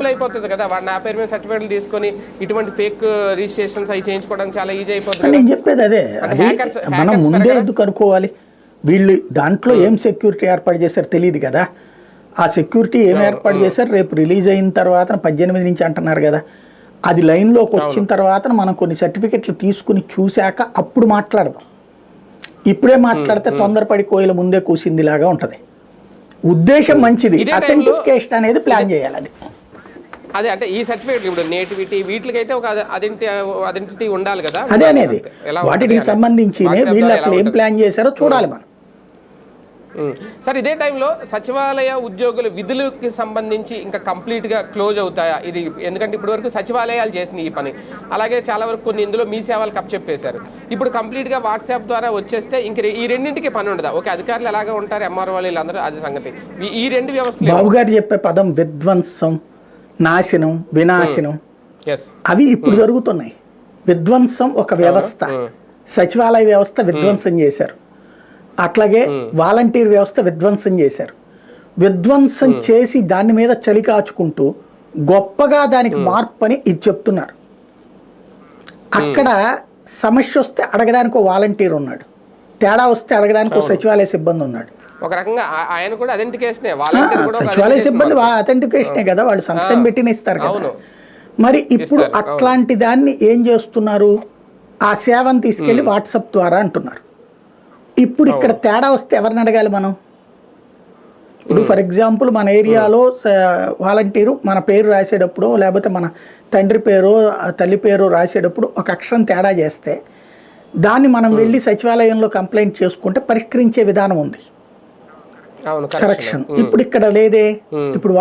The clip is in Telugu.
సింపుల్ అయిపోతుంది కదా, వాడు నా పేరు మీద సర్టిఫికేట్లు తీసుకొని ఇటువంటి ఫేక్ రిజిస్ట్రేషన్స్ అవి చేయించుకోవడానికి చాలా ఈజీ అయిపోతుంది. నేను చెప్పేది అదే, అది మనం ముందే ఎందుకు అనుకోవాలి? వీళ్ళు దాంట్లో ఏం సెక్యూరిటీ ఏర్పాటు చేశారు తెలియదు కదా. ఆ సెక్యూరిటీ ఏం ఏర్పాటు చేశారు, రేపు రిలీజ్ అయిన తర్వాత 18 నుంచి అంటున్నారు కదా, అది లైన్లోకి వచ్చిన తర్వాత మనం కొన్ని సర్టిఫికెట్లు తీసుకుని చూశాక అప్పుడు మాట్లాడదాం. ఇప్పుడే మాట్లాడితే తొందరపడి కోయిల ముందే కూసింది లాగా ఉంటుంది. ఉద్దేశం మంచిది, అథెంటిఫికేషన్ అనేది ప్లాన్ చేయాలి. అది అదే అంటే ఈ సర్టిఫికేట్ ఇప్పుడు నేటివిటీ వీటికైతే ఒక ఐడెంటిటీ ఉండాలి కదా, అదే అనేది వాటికి సంబంధించి వీళ్ళు అసలు ఏం ప్లాన్ చేశారో చూడాలి మనం. సార్ ఇదే టైంలో సచివాలయ ఉద్యోగుల విధులకి సంబంధించి ఇంకా కంప్లీట్గా క్లోజ్ అవుతాయా ఇది? ఎందుకంటే ఇప్పటి వరకు సచివాలయాలు చేసినాయి ఈ పని, అలాగే చాలా వరకు కొన్ని ఇందులో మీ సేవలు కప్చెప్పేశారు. ఇప్పుడు కంప్లీట్గా వాట్సాప్ ద్వారా వచ్చేస్తే ఇంక ఈ రెండింటికి పని ఉండదా? ఓకే, అధికారులు ఎలాగ ఉంటారు, ఎంఆర్ఓ వాళ్ళు వీళ్ళందరూ, అది సంగతి. ఈ రెండు వ్యవస్థలు బాబు గారు చెప్పే పదం విధ్వంసం, నాశనం, వినాశనం, అవి ఇప్పుడు జరుగుతున్నాయి. విధ్వంసం ఒక వ్యవస్థ, సచివాలయ వ్యవస్థ విధ్వంసం చేశారు. అట్లాగే వాలంటీర్ వ్యవస్థ విధ్వంసం చేశారు. విధ్వంసం చేసి దాని మీద చలి కాచుకుంటూ గొప్పగా దానికి మార్పు అని ఇది చెప్తున్నారు. అక్కడ సమస్య వస్తే అడగడానికి ఒక వాలంటీర్ ఉన్నాడు, తేడా వస్తే అడగడానికి ఒక సచివాలయ సిబ్బంది ఉన్నాడు. ఒక రకంగా ఆయన కూడా అథెంటికేషనే, సచివాలయ సిబ్బంది అథెంటికేషనే కదా, వాళ్ళు సంతకం పెట్టిన ఇస్తారు కదా. మరి ఇప్పుడు అట్లాంటి దాన్ని ఏం చేస్తున్నారు, ఆ సేవను తీసుకెళ్లి వాట్సాప్ ద్వారా అంటున్నారు. ఇప్పుడు ఇక్కడ తేడా వస్తే ఎవరిని అడగాలి మనం? ఇప్పుడు ఫర్ ఎగ్జాంపుల్ మన ఏరియాలో వాలంటీరు మన పేరు రాసేటప్పుడు లేకపోతే మన తండ్రి పేరు తల్లి పేరు రాసేటప్పుడు ఒక అక్షరం తేడా చేస్తే దాన్ని మనం వెళ్ళి సచివాలయంలో కంప్లైంట్ చేసుకుంటే పరిష్కరించే విధానం ఉంది, కరెక్షన్. ఇప్పుడు ఇక్కడ లేదే. ఇప్పుడు